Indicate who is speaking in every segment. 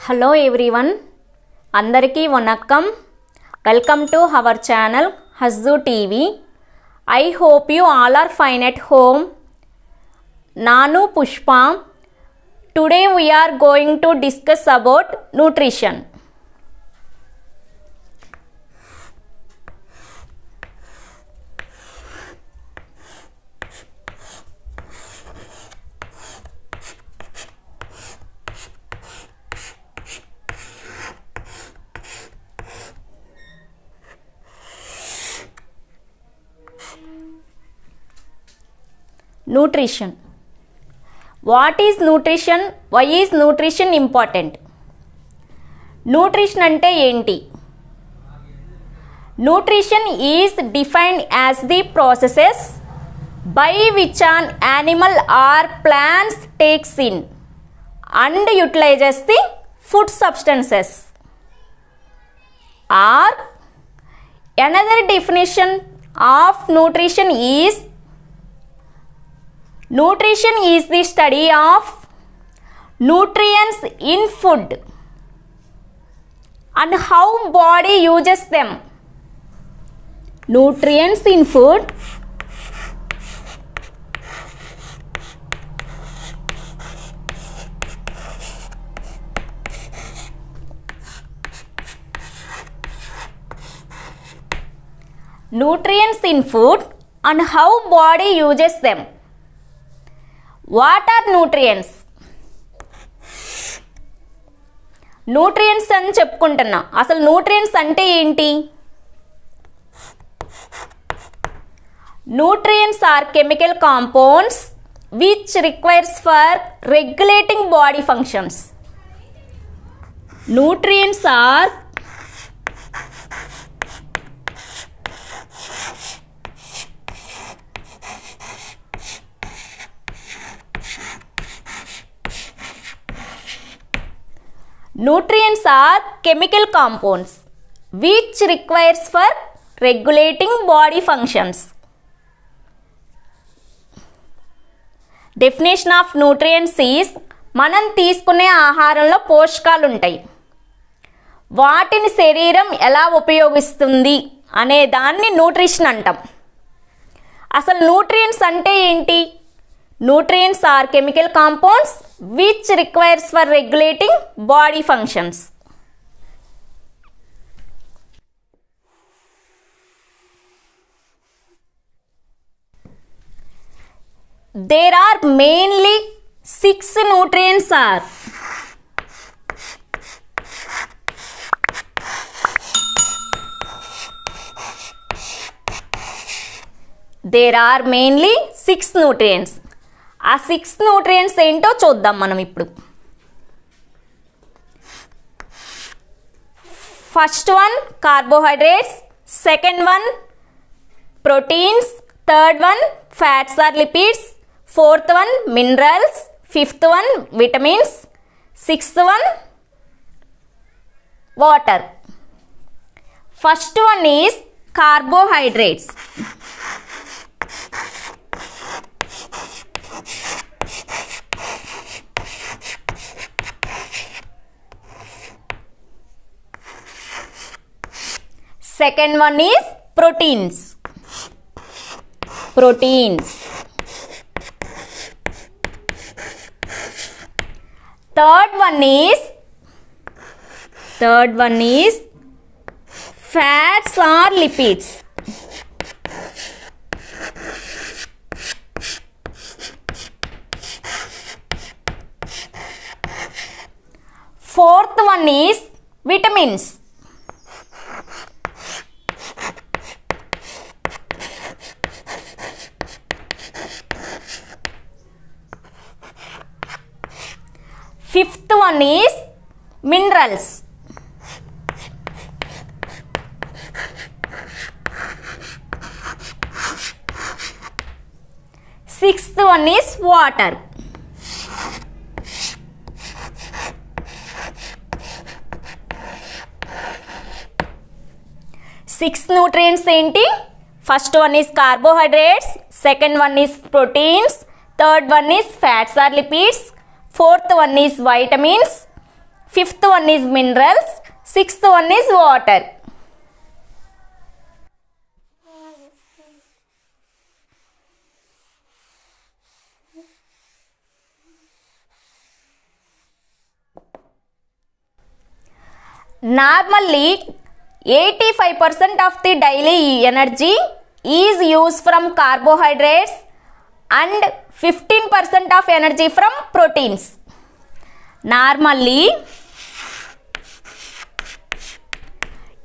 Speaker 1: Hello everyone, అందరికీ వనక్కం. Welcome to our channel Hajju TV. I hope you all are fine at home. నాను Pushpa. Today we are going to discuss about nutrition. Nutrition. What is nutrition? Why is nutrition important? Nutrition ante enti? Nutrition is defined as the processes by which an animal or plant takes in and utilizes the food substances. Or another definition of nutrition is nutrition is the study of nutrients in food and how body uses them. Nutrients in food and how body uses them. What are nutrients? Nutrients అని చెప్పుకుంటున్నా. అసలు nutrients అంటే ఏంటి? Nutrients are chemical compounds which requires for regulating body functions. Nutrients are chemical compounds which requires for regulating body functions. Definition of nutrients is మనం తీసుకునే ఆహారంలో పోషకాలు ఉంటాయి. వాటిని శరీరం ఎలా ఉపయోగిస్తుంది అనే దాన్ని న్యూట్రిషన్ అంటాం. అసలు న్యూట్రియంట్స్ అంటే ఏంటి? Nutrients are chemical compounds which requires for regulating body functions. There are mainly 6 nutrients are nutrients. ఆ 6 న్యూట్రియంట్స్ ఏంటో చూద్దాం మనం ఇప్పుడు. First one carbohydrates, second one proteins, third one fats or lipids, fourth one minerals, fifth one vitamins, sixth one water. First one is carbohydrates. Second one is proteins. Third one is fats or lipids. Fourth one is vitamins. Fifth one is minerals. Sixth one is water. Six nutrients ఏంటి? First one is carbohydrates, second one is proteins, third one is fats or lipids, fourth one is vitamins, fifth one is minerals, sixth one is water. Normally 85% of the daily energy is used from carbohydrates and 15% of energy from proteins. Normally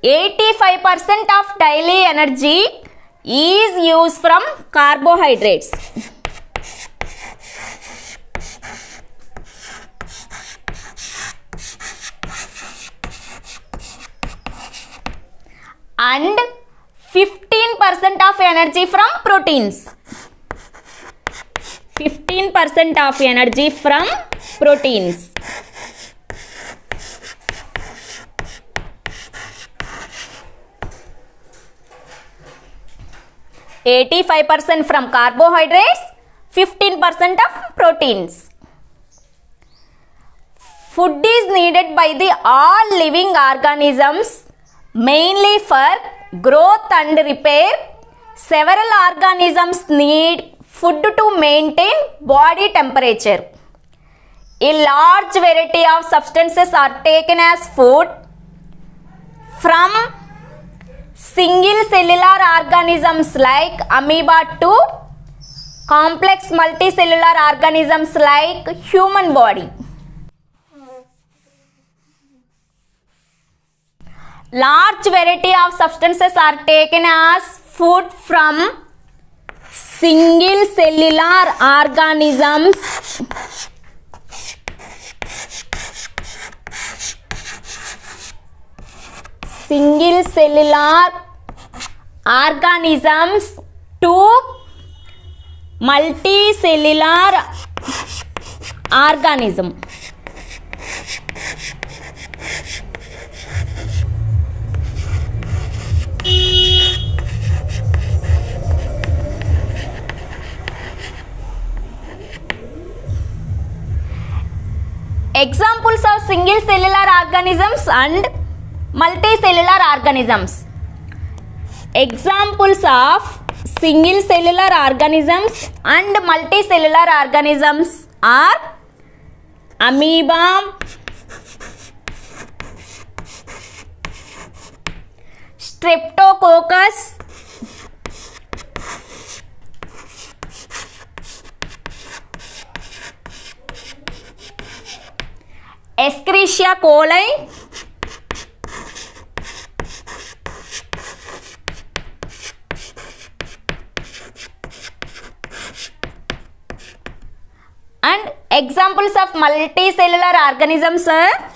Speaker 1: 85% of daily energy is used from carbohydrates. And 15% of energy from proteins. 15% of energy from proteins. %85% from carbohydrates, 15% of proteins. Food is needed by the all living organisms mainly for growth and repair. Several organisms need food to maintain body temperature. A large variety of substances are taken as food from single cellular organisms like amoeba to complex multicellular organisms like human body. Large variety of substances are taken as food from single cellular organisms to multicellular organism. Examples of single cellular organisms and multicellular organisms. Examples of single cellular organisms and multicellular organisms are amoeba, streptococcus, Escherichia coli, and examples of multicellular organisms are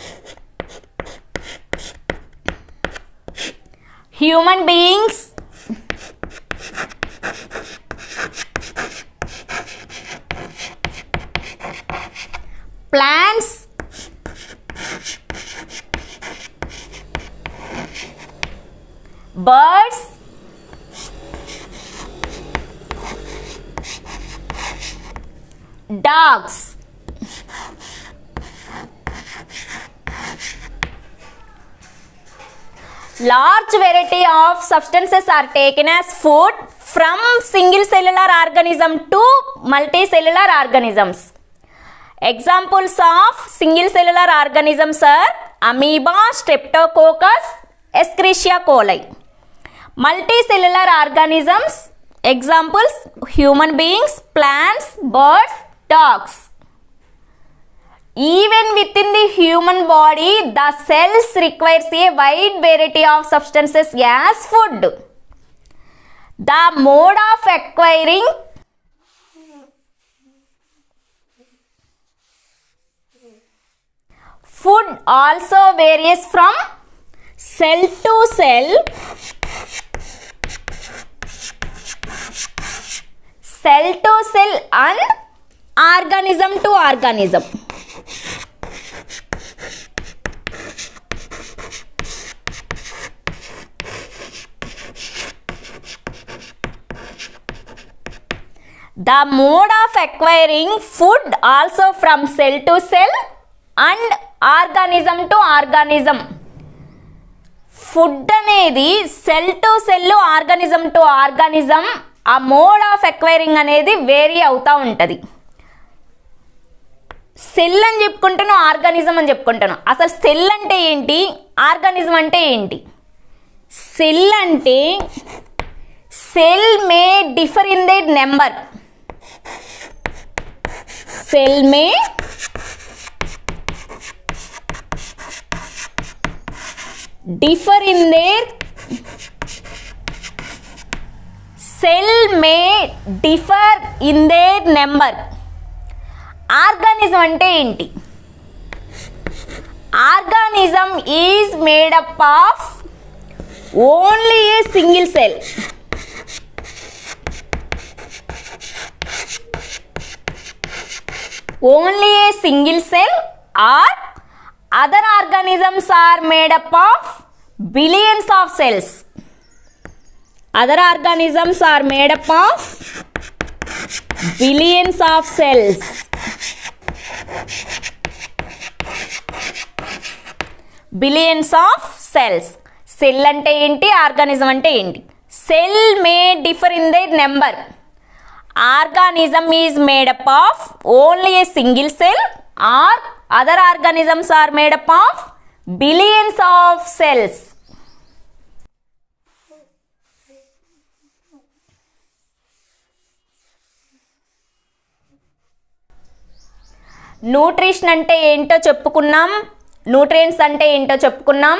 Speaker 1: human beings, plants, birds, dogs. Large variety of substances are taken as food from single cellular organism to multicellular organisms. Examples of single cellular organisms are amoeba, streptococcus, Escherichia coli. Multicellular organisms, examples human beings, plants, birds, dogs. Even within the human body, the cells requires a wide variety of substances as food. The mode of acquiring food also varies from cell to cell, and organism to organism. The mode of acquiring food also from cell to cell and organism to organism. Food అనేది cell to cell, organism to organism, ఆ mode of acquiring అనేది vary అవుతూ ఉంటుంది. Cell అని చెప్పుకుంటాను, organism అని చెప్పుకుంటాను. అసలు సెల్ అంటే ఏంటి, ఆర్గానిజం అంటే ఏంటి? సెల్ అంటే cell may differ in their number. Cell may differ in their cell may differ in their number. Organism అంటే ఏంటి? Organism is made up of only a single cell. Only a single cell or other organisms are made up of billions of cells. Other organisms are made up of billions of cells. Billions of cells. Cell ante enti, organism ante enti? Cell may differ in their number. Organism is made up of only a single cell or other organisms are made up of billions of cells. Nutrition అంటే ఏంటో చెప్పుకున్నాం, nutrients అంటే ఏంటో చెప్పుకున్నాం,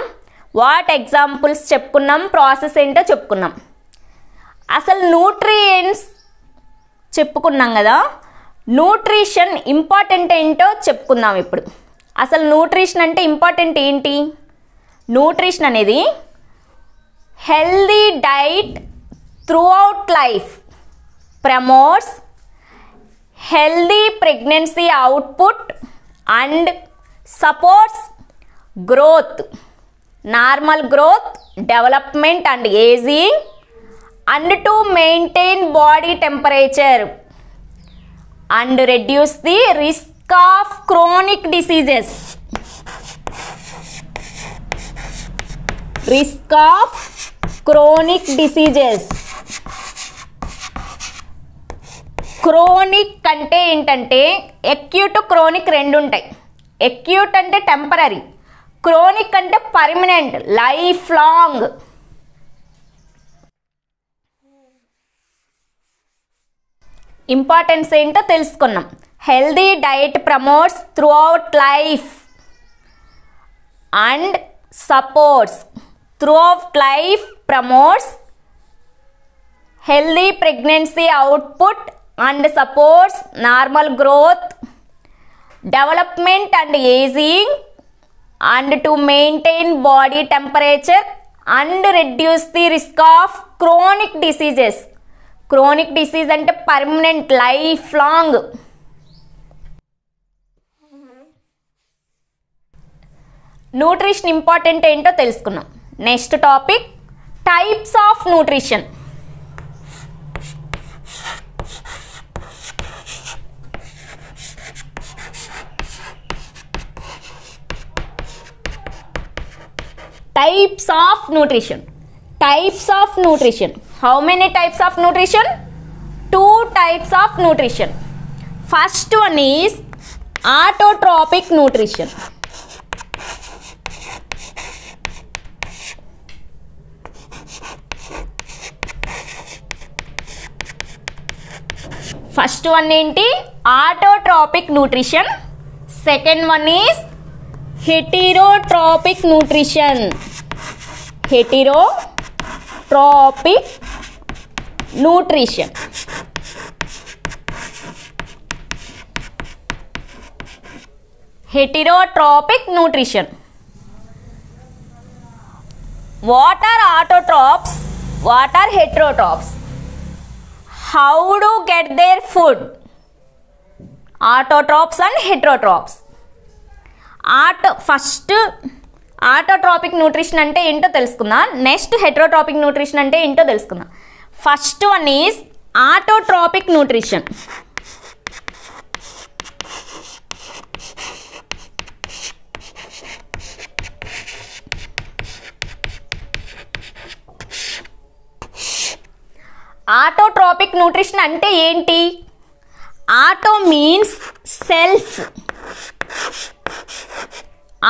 Speaker 1: what examples చెప్పుకున్నాం, process ఏంటో చెప్పుకున్నాం. అసలు న్యూట్రియంట్స్ చెప్పుకున్నాం కదా, న్యూట్రిషన్ ఇంపార్టెంట్ ఏంటో చెప్పుకుందాం ఇప్పుడు. అసలు న్యూట్రిషన్ అంటే ఇంపార్టెంట్ ఏంటి? న్యూట్రిషన్ అనేది healthy diet through out life, promotes healthy pregnancy output and supports growth, normal growth, development and ageing and to maintain body temperature and reduce the risk of chronic diseases. Risk of chronic diseases. Chronic అంటే ఏంటంటే acute, chronic రెండు ఉంటాయి. Acute అంటే temporary, chronic అంటే permanent, life long. Importance ఏంటో తెలుసుకున్నాం. Healthy diet promotes throughout life and supports, throughout life promotes healthy pregnancy output and supports normal growth, development and ageing and to maintain body temperature and reduce the risk of chronic diseases. Chronic disease అంటే permanent, life long. Nutrition important ఏంటో తెలుసుకున్నాం. Next topic types of nutrition. Types of nutrition. Types of nutrition. How many types of nutrition? 2 types of nutrition. First one is autotrophic nutrition. First one ఏంటి? Autotrophic nutrition. Second one is heterotrophic nutrition. Heterotrophic nutrition. Heterotrophic nutrition. What are autotrophs? What are heterotrophs? How do get their food? Autotrophs and heterotrophs. First autotrophic nutrition అంటే ఏంటో తెలుసుకుందాం. Next heterotrophic nutrition అంటే ఏంటో తెలుసుకుందాం. First one is autotrophic nutrition. Autotrophic nutrition అంటే ఏంటి? Auto means self,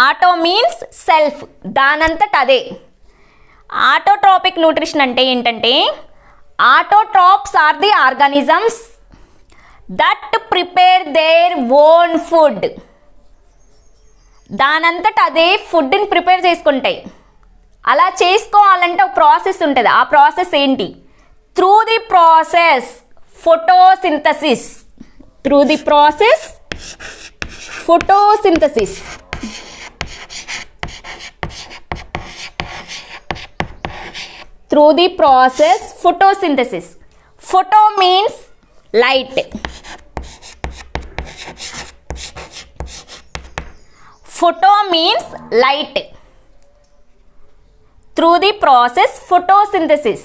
Speaker 1: auto means self, దానంతట అదే. ఆటోట్రాపిక్ న్యూట్రిషన్ అంటే ఏంటంటే autotrophs are the organisms that prepare their own food. దానంతట అదే ఫుడ్ని ప్రిపేర్ చేసుకుంటాయి. అలా చేసుకోవాలంటే ఒక ప్రాసెస్ ఉంటుంది. ఆ ప్రాసెస్ ఏంటి? Through the process photosynthesis. Through the process photosynthesis. Through the process photosynthesis. Photo means light. Photo means light. Through the process photosynthesis,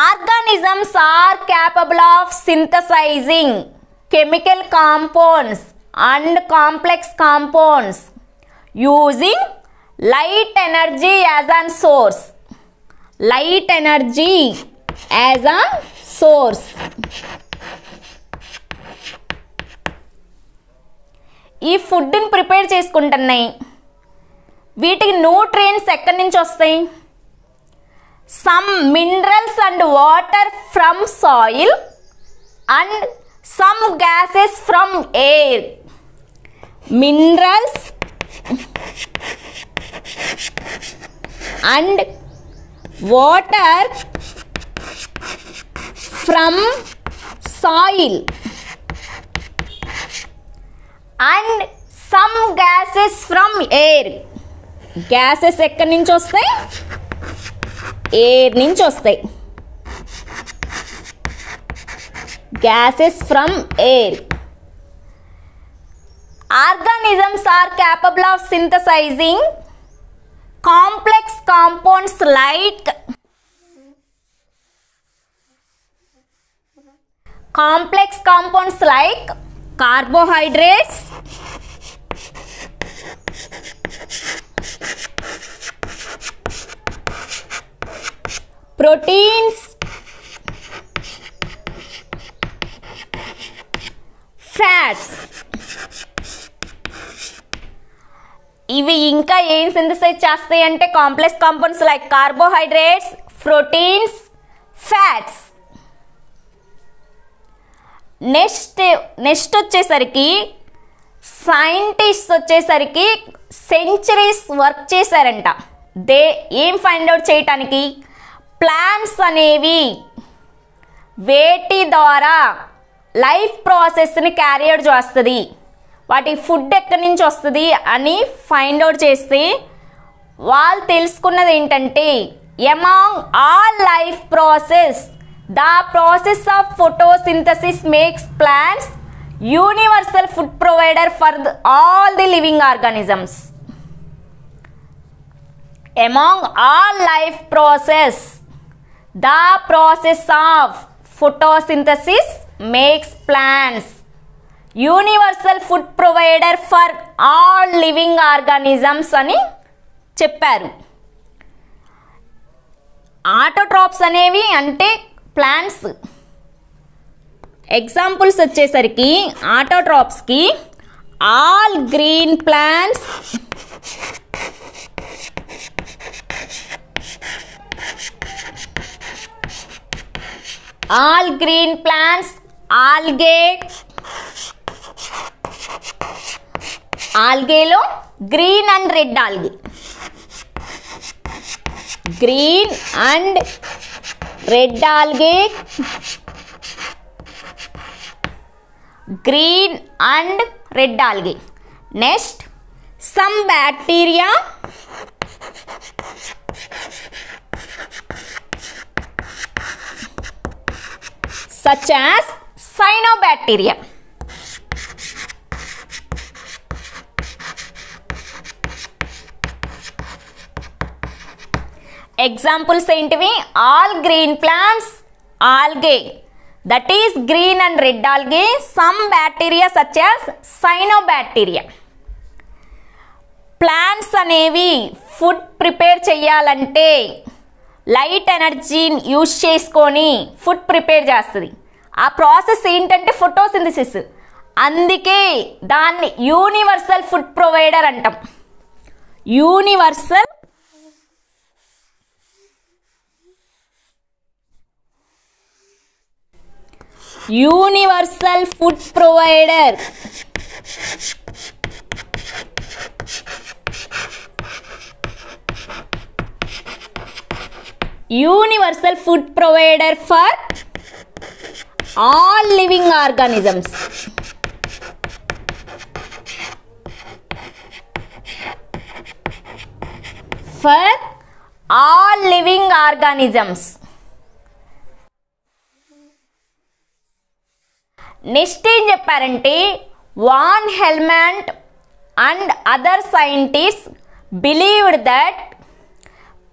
Speaker 1: organisms are capable of synthesizing chemical compounds and complex compounds using light energy as a source. Light energy as a source. ఈ ఫుడ్ని prepare చేసుకుంటున్నాయి. వీటికి nutrients ఎక్కడి నుంచి వస్తాయి? Some minerals and water from soil and some gases from air. Minerals and water from soil and some gases from air. Gases ఎక్కడి నుంచి వస్తాయి? ఎయిర్ నుంచి వస్తాయి. Gases from air. Organisms are capable of synthesizing complex compounds like carbohydrates, proteins, fats. ఇవి ఇంకా ఏం synthesise చేస్తాయి అంటే complex compounds like carbohydrates, proteins, fats. Next వచ్చేసరికి సైంటిస్ట్ వచ్చేసరికి సెంచరీస్ వర్క్ చేశారంట. ఏం ఫైండ్ అవుట్ చేయటానికి? ప్లాంట్స్ అనేవి వేటి ద్వారా లైఫ్ ప్రాసెస్ని క్యారీ అవుట్ చేస్తుంది, వాటి ఫుడ్ ఎక్కడి నుంచి వస్తుంది అని ఫైండ్ అవుట్ చేస్తే వాళ్ళు తెలుసుకున్నది ఏంటంటే among all life process the process of photosynthesis makes plants universal food provider for all the living organisms. Among all life process the process of photosynthesis makes plants universal food provider for all living organisms అని చెప్పారు. Autotrophs అనేవి అంటే plants. Examples వచ్చేసరికి ఆటోట్రాప్స్కి all green plants, all green plants, algae, ఆల్గేలో green and red algae, green and red algae, green and red algae. Next some bacteria, such as cyanobacteria. Examples ఏంటివి? All green plants, algae, that is green and red algae, some bacteria such as cyanobacteria. Plants అనేవి food prepare చేయాలంటే light ఎనర్జీని use చేసుకొని food prepare చేస్తుంది. ఆ process ఏంటంటే photosynthesis. అందుకే దాన్ని యూనివర్సల్ ఫుడ్ ప్రొవైడర్ అంటాం. Universal food provider. Universal food provider for all living organisms. For all living organisms. Next ఏం చెప్పారంటే Van Helmont and other scientist believed that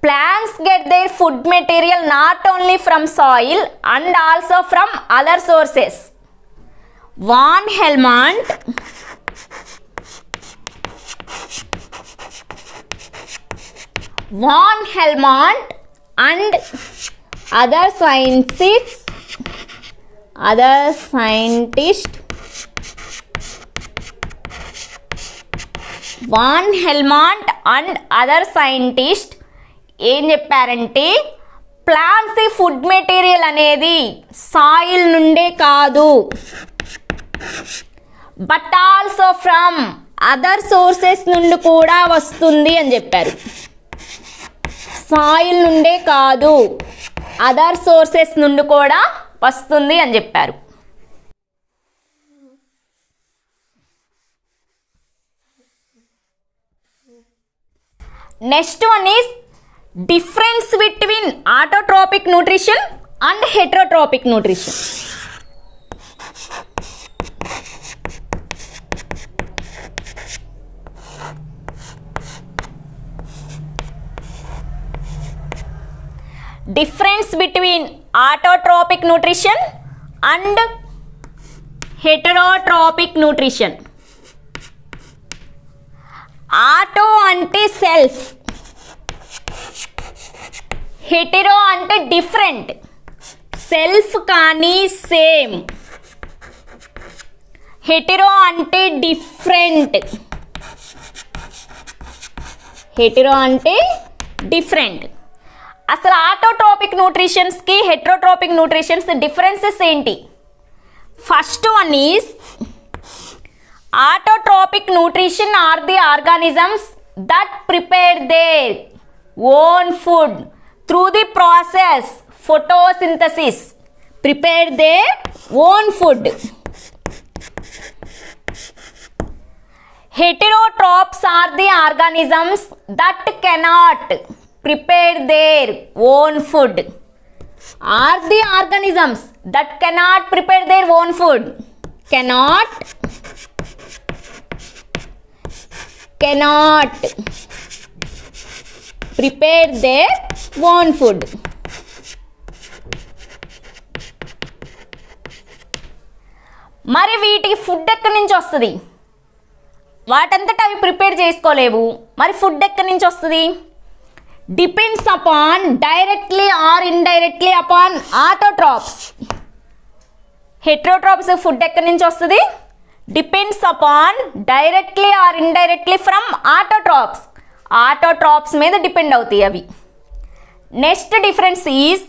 Speaker 1: plants get their food material not only from soil and also from other sources. Van Helmont and other scientists Van Helmont and other scientists ఏం చెప్పారంటే plants food material అనేది soil నుండే కాదు, but also from other sources నుండి కూడా వస్తుంది అని చెప్పారు. సాయిల్ నుండే కాదు, అదర్ సోర్సెస్ నుండి కూడా వస్తుంది అని చెప్పారు. Next one is difference between autotrophic nutrition and heterotrophic nutrition. Difference between autotrophic nutrition and heterotrophic nutrition. Auto ante self, hetero అంటే డిఫరెంట్, సెల్ఫ్ కానీ సేమ్. హెటెరో అంటే డిఫరెంట్, అసలు ఆటోట్రోపిక్ న్యూట్రిషన్స్కి హెటెరోట్రోపిక్ న్యూట్రిషన్స్ డిఫరెన్సెస్ ఏంటి? First one is autotrophic nutrition are the organisms that prepare their own food through the process photosynthesis, prepare their own food. Heterotrophs are the organisms that cannot prepare their own food. Are the organisms that cannot prepare their own food. Cannot prepare their own food. మరి వీటికి food ఎక్కడి నుంచి వస్తుంది? వాటంతటా అవి prepare చేసుకోలేవు, మరి food ఎక్కడి నుంచి వస్తుంది? Depends upon directly or indirectly upon autotrophs. Heterotrophs food ఎక్కడి నుంచి వస్తుంది? Depends upon directly or indirectly from autotrophs. Autotrophs మీద డిపెండ్ అవుతాయి అవి. Next difference is,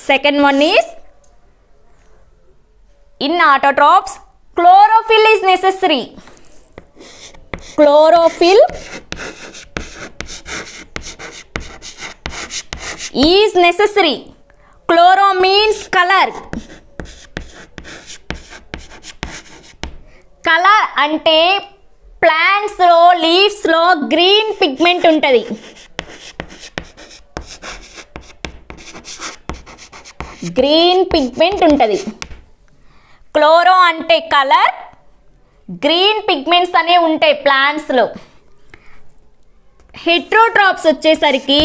Speaker 1: second one is, in autotrophs chlorophyll is necessary. Chlorophyll is necessary. Chloro means color. Color అంటే plants లో leaves లో green pigment ఉంటుంది. Green pigment ఉంటుంది. Chloro అంటే colour, green pigments అనేవి ఉంటాయి ప్లాంట్స్లో. హెటెరోట్రాప్స్ వచ్చేసరికి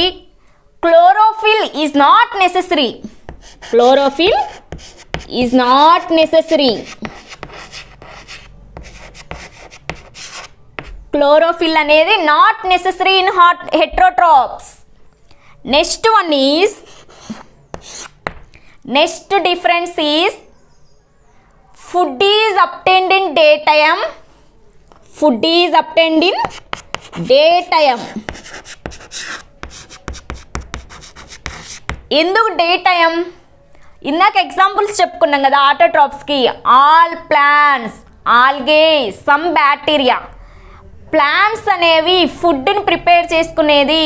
Speaker 1: chlorophyll is not necessary. Chlorophyll is not necessary. Chlorophyll అనేది not necessary in heterotrophs. Next one is, next difference is food is obtained in daytime. Food is obtained in daytime. ఎందుకు daytime? ఇందాక examples చెప్పుకున్నాం కదా ఆటోట్రాప్స్కి. All plants, algae, some bacteria. Plants అనేవి ఫుడ్ని prepare చేసుకునేది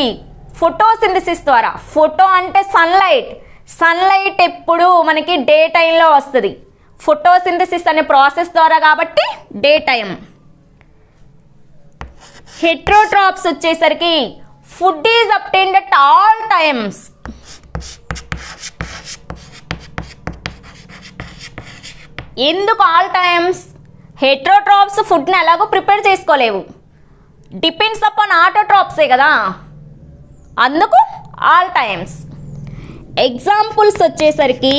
Speaker 1: photosynthesis ద్వారా. Photo అంటే సన్లైట్. సన్లైట్ ఎప్పుడు మనకి డే టైంలో వస్తుంది, ఫోటోసింథసిస్ అనే ప్రాసెస్ ద్వారా, కాబట్టి డే టైం. హెట్రోట్రాప్స్ వచ్చేసరికి food is obtained at all times. ఎందుకు ఆల్ టైమ్స్? హెట్రోట్రాప్స్ ఫుడ్ని ఎలాగో ప్రిపేర్ చేసుకోలేవు, డిపెండ్స్ అపాన్ ఆటోట్రాప్సే కదా, అందుకు ఆల్ టైమ్స్. ఎగ్జాంపుల్స్ వచ్చేసరికి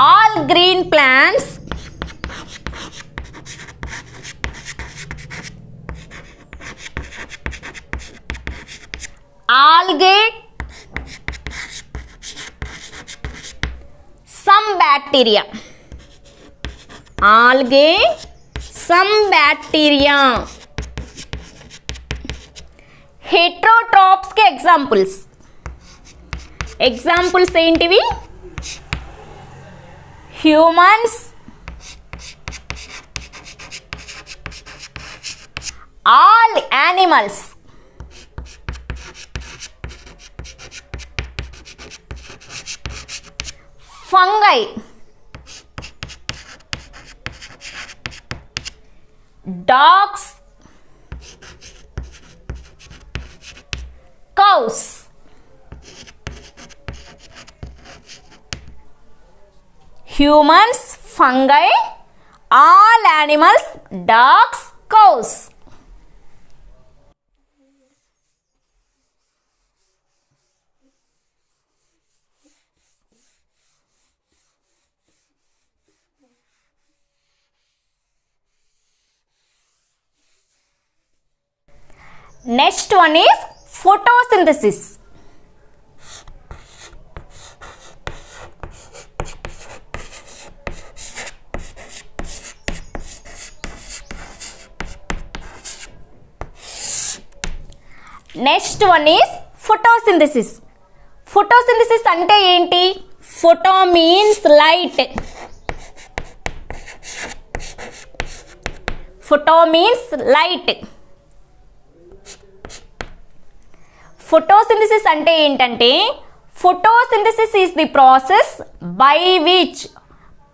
Speaker 1: all green plants, algae, some bacteria. Algae, some bacteria హెట్రోట్రాప్స్కి ఎగ్జాంపుల్స్. ఎగ్జాంపుల్స్ ఏంటివి? Humans, all animals, fungi, dogs, cows. Humans, fungi, all animals, dogs, cows. Next one is photosynthesis. Next one is photosynthesis. Photosynthesis అంటే ఏంటి? Photo means light. Photo means light. Photosynthesis అంటే ఏంటంటే, photosynthesis is the process by which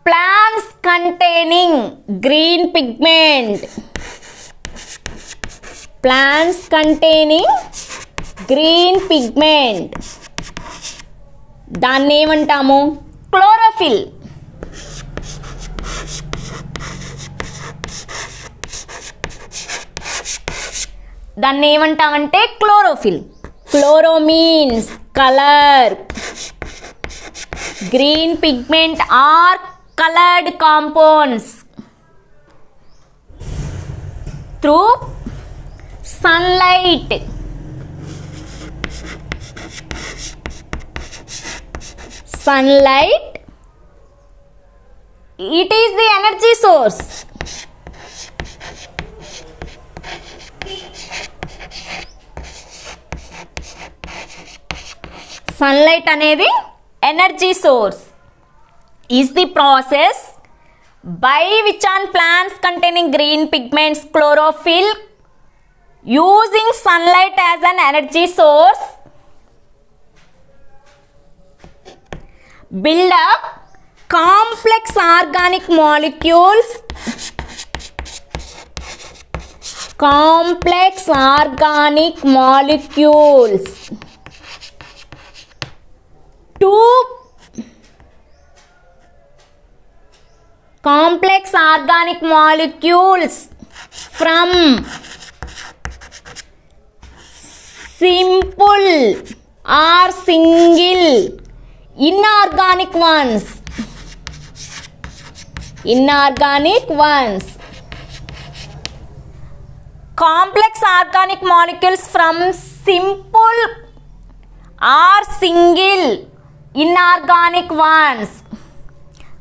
Speaker 1: plants containing green pigment, plants containing green pigment, దాన్ని ఏమంటాము? Chlorophyll. దాన్ని ఏమంటామంటే chlorophyll. Chloro means color. Green pigment are colored compounds through sunlight. Sunlight, it is the energy source. Sunlight అనేది energy source is the process by which on plants containing green pigments chlorophyll using sunlight as an energy source build up complex organic molecules, complex organic molecules to complex organic molecules from simple or single inorganic ones. Inorganic ones. Complex organic molecules from simple or single inorganic ones.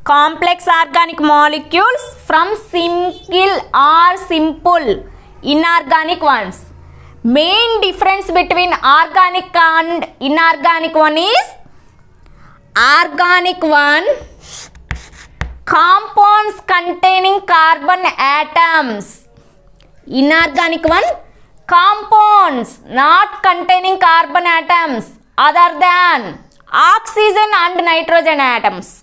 Speaker 1: Complex organic molecules from single or simple inorganic ones. Main difference between organic and inorganic one is organic one compounds containing carbon atoms. Inorganic one compounds not containing carbon atoms other than oxygen and nitrogen atoms.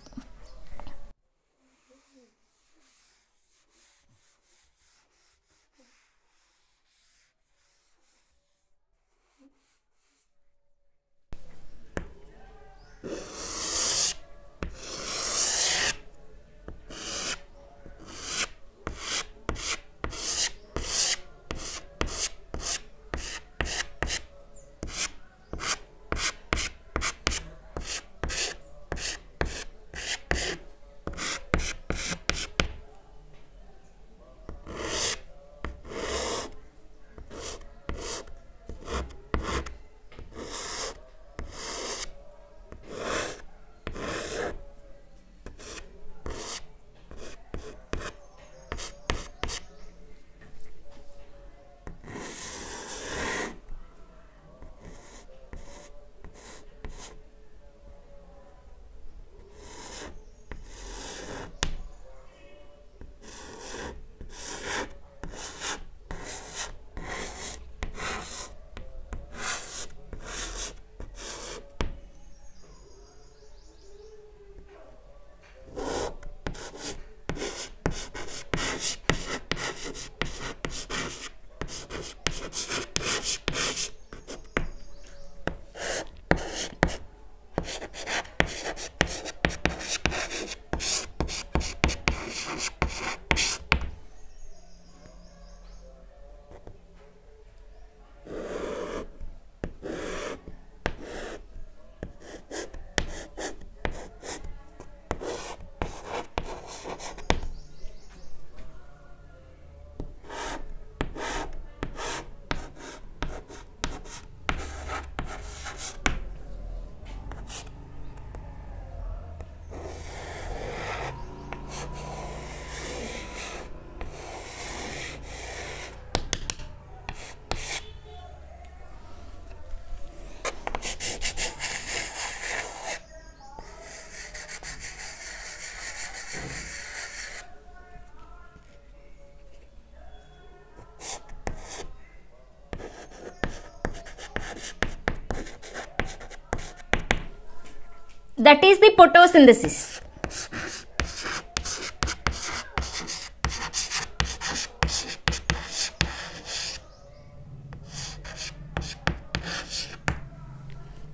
Speaker 1: That is the photosynthesis.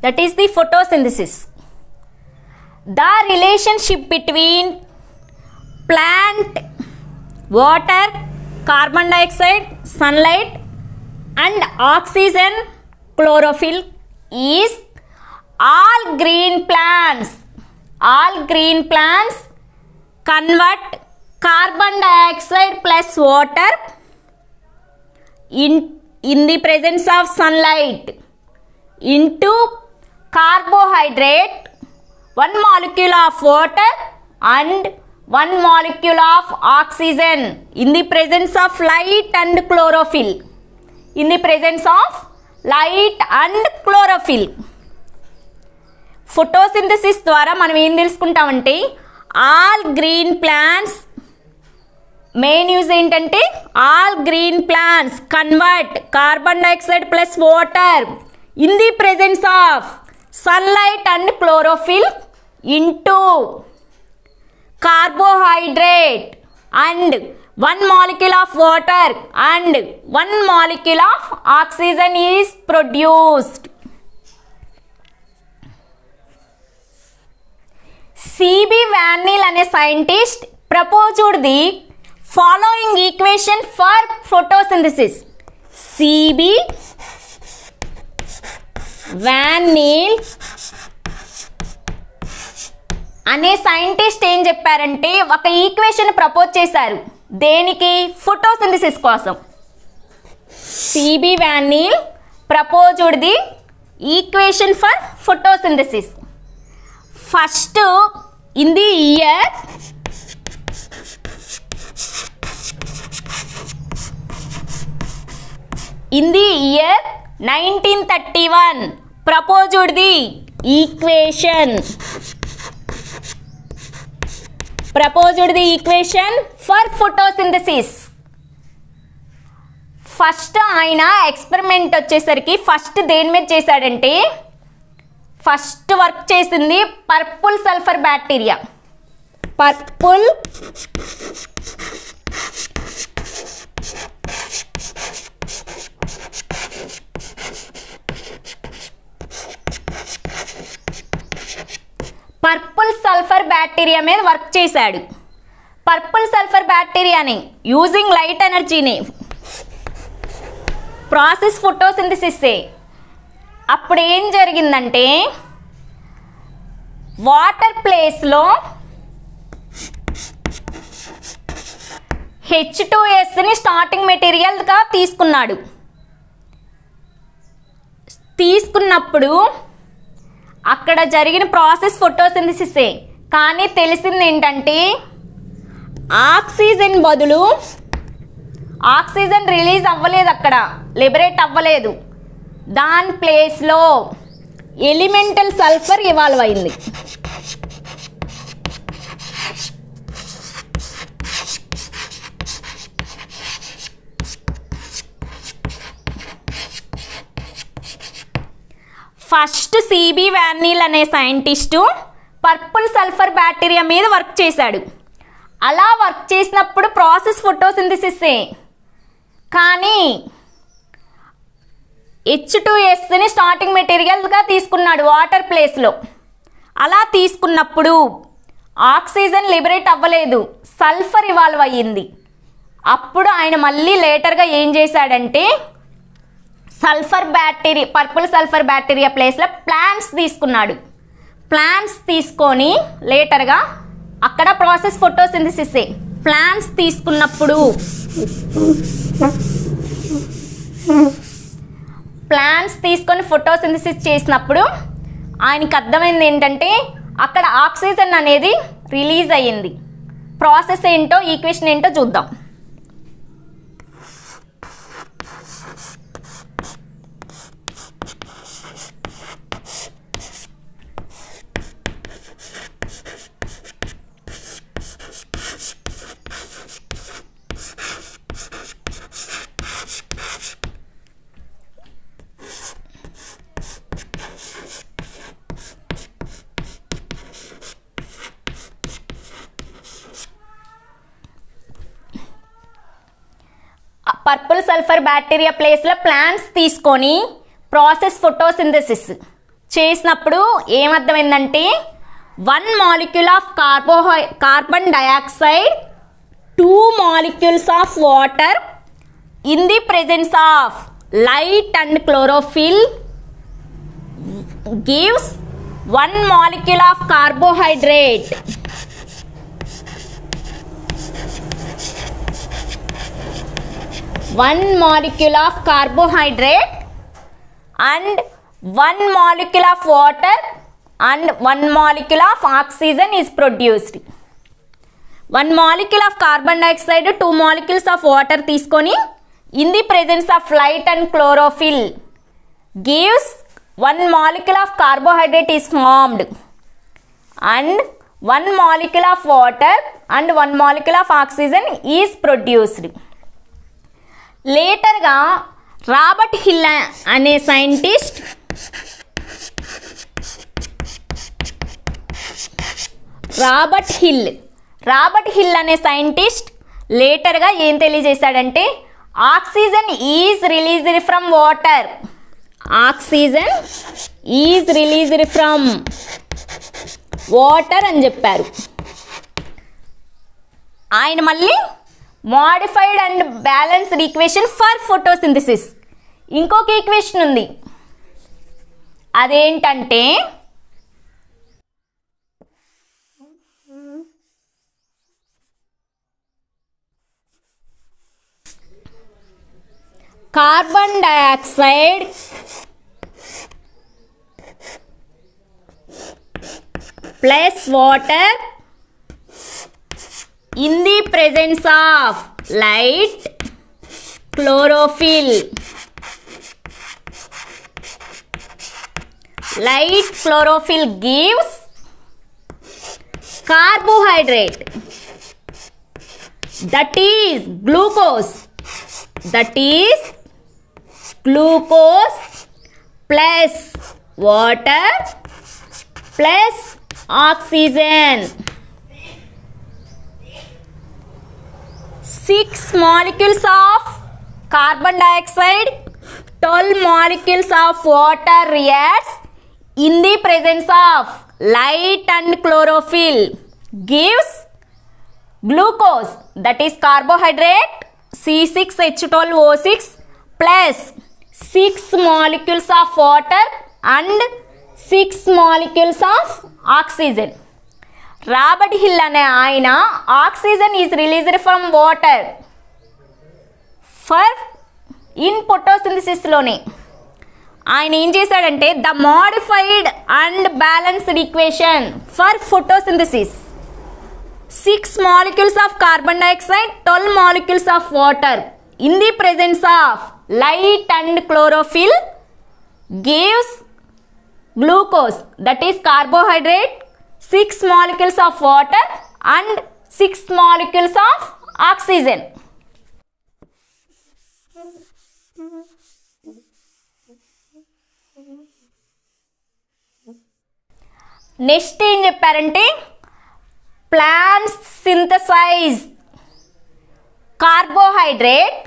Speaker 1: That is the photosynthesis. The relationship between plant, water, carbon dioxide, sunlight and oxygen, chlorophyll is all green plants convert carbon dioxide plus water in the presence of sunlight into carbohydrate, 1 molecule of water and 1 molecule of oxygen in the presence of light and chlorophyll. In the presence of light and chlorophyll. Photosynthesis ద్వారా మనం ఏం తెలుసుకుంటామంటే all green plants main use ఏంటంటే all green plants convert carbon dioxide plus water in the presence of sunlight and chlorophyll into carbohydrate and 1 molecule of water and 1 molecule of oxygen is produced. C.B. Van Til అనే scientist proposed the following equation for photosynthesis. C.B. Van Til అనే scientist ఏం చెప్పారంటే ఒక equation propose చేశారు. దేనికి? Photosynthesis కోసం. C.B. Van Til proposed the equation for photosynthesis. First in the year in the year 1931 proposed the equation for photosynthesis. First ఆయన experiment వచ్చేసరికి first దేని మీద చేశాడంటే ఫస్ట్ వర్క్ చేసింది purple sulphur bacteria. Purple sulphur bacteria మీద work చేశాడు. Purple sulphur బ్యాక్టీరియాని using light ఎనర్జీని process photosynthesis. అప్పుడు ఏం జరిగిందంటే వాటర్ ప్లేస్లో H2Sని స్టార్టింగ్ మెటీరియల్గా తీసుకున్నాడు. తీసుకున్నప్పుడు అక్కడ జరిగిన ప్రాసెస్ ఫోటోసింథసిసే. కానీ తెలిసింది ఏంటంటే ఆక్సిజన్ బదులు ఆక్సిజన్ రిలీజ్ అవ్వలేదు, అక్కడ లిబరేట్ అవ్వలేదు. దాని ప్లేస్లో ఎలిమెంటల్ సల్ఫర్ ఇవాల్వ్ అయింది. ఫస్ట్ సిబి వార్నిల్ అనే సైంటిస్టు పర్పుల్ సల్ఫర్ బ్యాక్టీరియా మీద వర్క్ చేశాడు. అలా వర్క్ చేసినప్పుడు ప్రాసెస్ ఫోటోసింథసిసే. కానీ H2Sని స్టార్టింగ్ మెటీరియల్గా తీసుకున్నాడు వాటర్ ప్లేస్లో. అలా తీసుకున్నప్పుడు ఆక్సిజన్ లిబరేట్ అవ్వలేదు, సల్ఫర్ ఇవాల్వ్ అయ్యింది. అప్పుడు ఆయన మళ్ళీ లేటర్గా ఏం చేశాడంటే పర్పుల్ సల్ఫర్ బ్యాక్టీరియా ప్లేస్లో ప్లాంట్స్ తీసుకున్నాడు. ప్లాంట్స్ తీసుకొని లేటర్గా అక్కడ ప్రాసెస్ ఫోటోసింథసిసే. ప్లాంట్స్ తీసుకున్నప్పుడు ప్లాంట్స్ తీసుకొని ఫోటోసింథసిస్ చేసినప్పుడు ఆయనకి అర్థమైంది ఏంటంటే అక్కడ ఆక్సిజన్ అనేది రిలీజ్ అయ్యింది. ప్రాసెస్ ఏంటో ఈక్వేషన్ ఏంటో చూద్దాం. పర్పుల్ సల్ఫర్ బ్యాక్టీరియా ప్లేస్లో ప్లాంట్స్ తీసుకొని ప్రాసెస్ ఫోటోసింథసిస్ చేసినప్పుడు ఏమర్థమైందంటే 1 molecule of carbon dioxide 2 molecules of water in the presence of light and chlorophyll gives 1 molecule of carbohydrate. One molecule of carbohydrate and 1 molecule of water and 1 molecule of oxygen is produced. 1 molecule of carbon dioxide, 2 molecules of water తీసుకొని in the presence of light and chlorophyll gives 1 molecule of carbohydrate is formed and 1 molecule of water and 1 molecule of oxygen is produced. లేటర్గా Robert Hill అనే scientist లేటర్గా ఏం తెలియజేశాడంటే oxygen is released from water. Oxygen is released from water అని చెప్పారు. ఆయన మళ్ళీ modified and balanced equation for photosynthesis ఇంకొక ఈక్వేషన్ ఉంది. అదేంటంటే carbon dioxide plus water in the presence of light chlorophyll. Light chlorophyll gives carbohydrate, that is glucose. That is glucose plus water plus oxygen. 6 molecules of carbon dioxide, 12 molecules of water reacts in the presence of light and chlorophyll gives glucose, that is carbohydrate, C6H12O6 plus 6 molecules of water and 6 molecules of oxygen. Robert Hill అనే ఆయన oxygen is released from water for in ఫోటోసింథసిస్లోనే ఆయన ఏం చేశాడంటే the modified and balanced equation for photosynthesis 6 molecules of carbon dioxide, 12 molecules of water in the presence of light and chlorophyll gives glucose, that is carbohydrate, 6 molecules of water and 6 molecules of oxygen. Next ఏం చెప్పారంటే plants synthesize carbohydrate,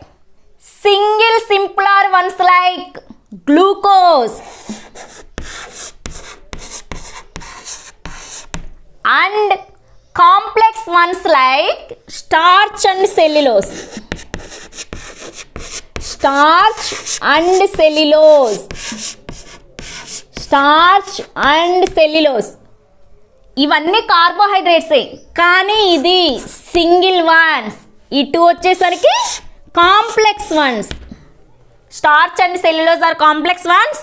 Speaker 1: single simpler ones like glucose and complex ones like starch and cellulose. Starch and cellulose. Starch and cellulose. ఇవన్నీ కార్బోహైడ్రేట్సే కానీ ఇది single ones, ఇటు వచ్చేసరికి complex ones. Starch and cellulose are complex ones,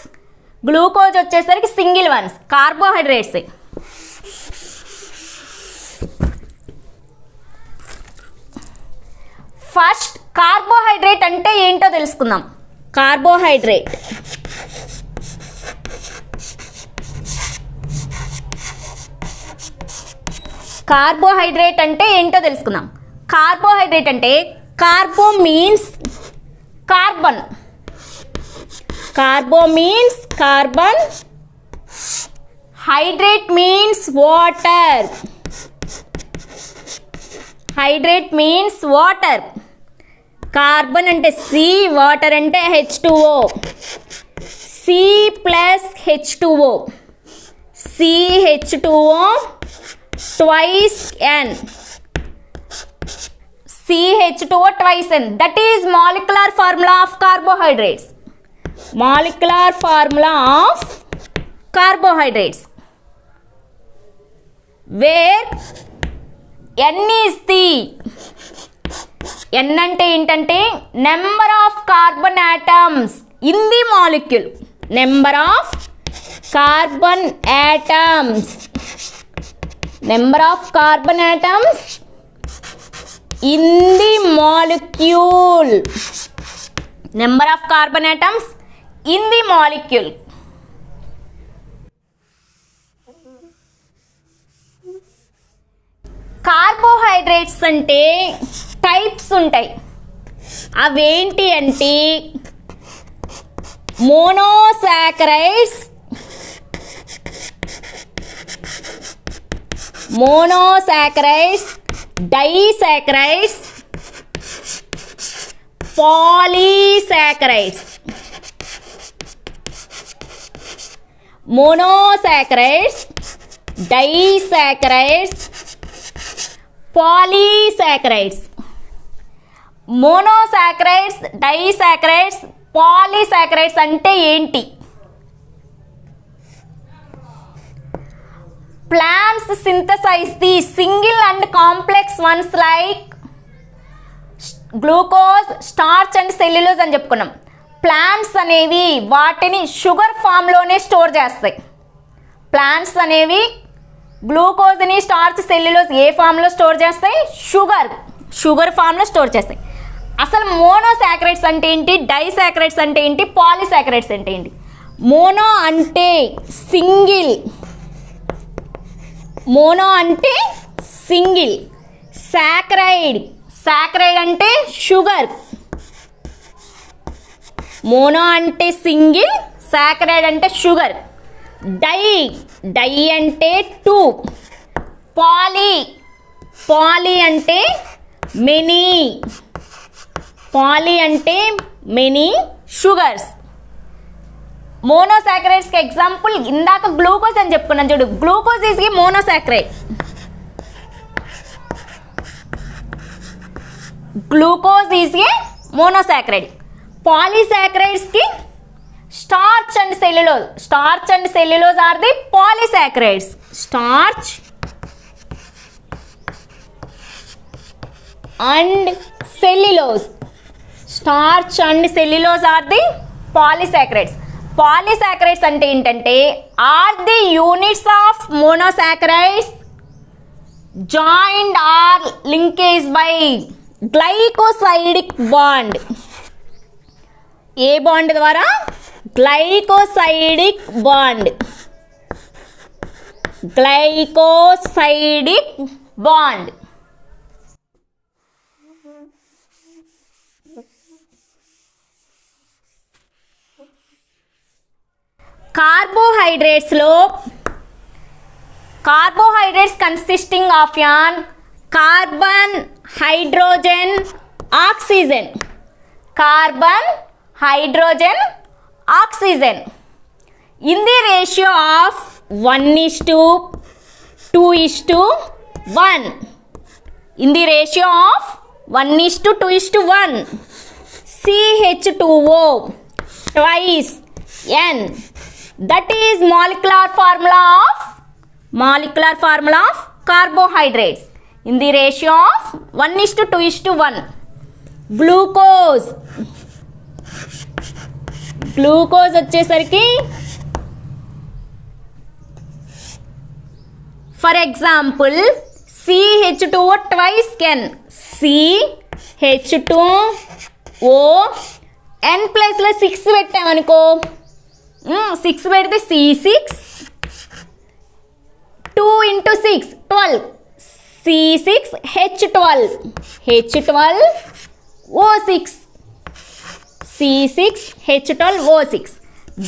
Speaker 1: glucose వచ్చేసరికి single ones, కార్బోహైడ్రేట్సే. First carbohydrate అంటే ఏంటో తెలుసుకుందాం. కార్బోహైడ్రేట్ కార్బోహైడ్రేట్ అంటే ఏంటో తెలుసుకుందాం. కార్బోహైడ్రేట్ అంటే carbo means carbon, carbo means carbon, hydrate means water, hydrate means water. Carbon అంటే సి, వాటర్ అంటే H2O, C plus H2O, CH2O twice N, CH2O twice N, that is molecular formula of carbohydrates. Molecular formula of carbohydrates where N is the, N అంటే ఏంటంటే number of carbon atoms in the molecule, number of carbon atoms, number of carbon atoms in the molecule, number of carbon atoms in the molecule. Carbohydrates అంటే types ఉంటాయి. అవేంటి అంటే monosaccharides, monosaccharides, disaccharides, polysaccharides. Monosaccharides, disaccharides, polysaccharides. Monosaccharides, disaccharides, polysaccharides అంటే ఏంటి? Plants synthesize the single and complex ones like glucose, starch and cellulose అని చెప్పుకున్నాం. Plants అనేవి వాటిని షుగర్ ఫామ్లోనే స్టోర్ చేస్తాయి. ప్లాంట్స్ అనేవి గ్లూకోజ్ని స్టార్చ్ సెల్యులోజ్ ఏ ఫామ్లో స్టోర్ చేస్తాయి? షుగర్ ఫామ్లో స్టోర్ చేస్తాయి. అసలు మోనోసాకరైడ్స్ అంటే ఏంటి, డైసాకరైడ్స్ అంటే ఏంటి, పాలీసాకరైడ్స్ అంటే ఏంటి? మోనో అంటే సింగిల్, సాకరైడ్ అంటే షుగర్. మోనో అంటే సింగిల్, సాకరైడ్ అంటే షుగర్. డై అంటే టూ. పాలీ అంటే మెనీ షుగర్స్. మోనోసాకరైడ్స్కి ఎగ్జాంపుల్ ఇందాక గ్లూకోజ్ అని చెప్పుకున్నాను చూడు, గ్లూకోజ్ ఈజ్ ఏ మోనోసాకరైడ్. పాలీసాకరైడ్స్కి starch and cellulose are the polysaccharides. Starch and cellulose are the polysaccharides. Polysaccharides అంటే ఏంటంటే are the units of monosaccharides joined or linkage by glycosidic bond. ఏ bond ద్వారా? Glycosidic bond. Carbohydrates consisting of an carbon, hydrogen, oxygen in the ratio of 1:2:1. In the ratio of 1:2:1. CH2O twice N. That is molecular formula of carbohydrates. In the ratio of 1:2:1. Glucose వచ్చేసరికి for example CH2O twice N. CH2O N ప్లస్లో 6 పెట్టామనుకో, 6 పెడితే C6, 2 × 6 12, C6H12, H12O6, C6H12O6.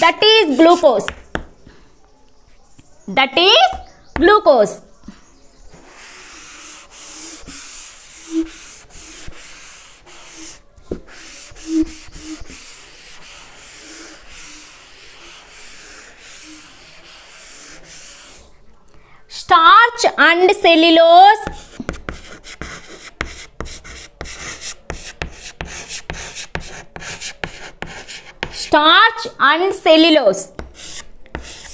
Speaker 1: That is glucose. Starch and cellulose.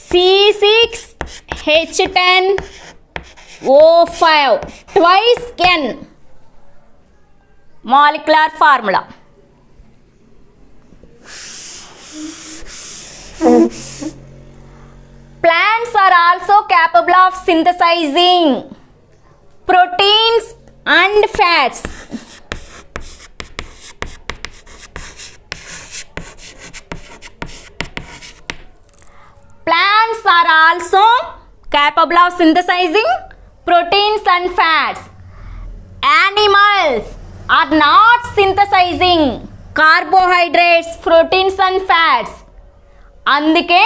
Speaker 1: C6H10O5 twice N. Molecular formula. Plants are also capable of synthesizing proteins and fats. Plants are also capable of synthesizing proteins and fats. Animals are not synthesizing carbohydrates, proteins and fats. అందుకే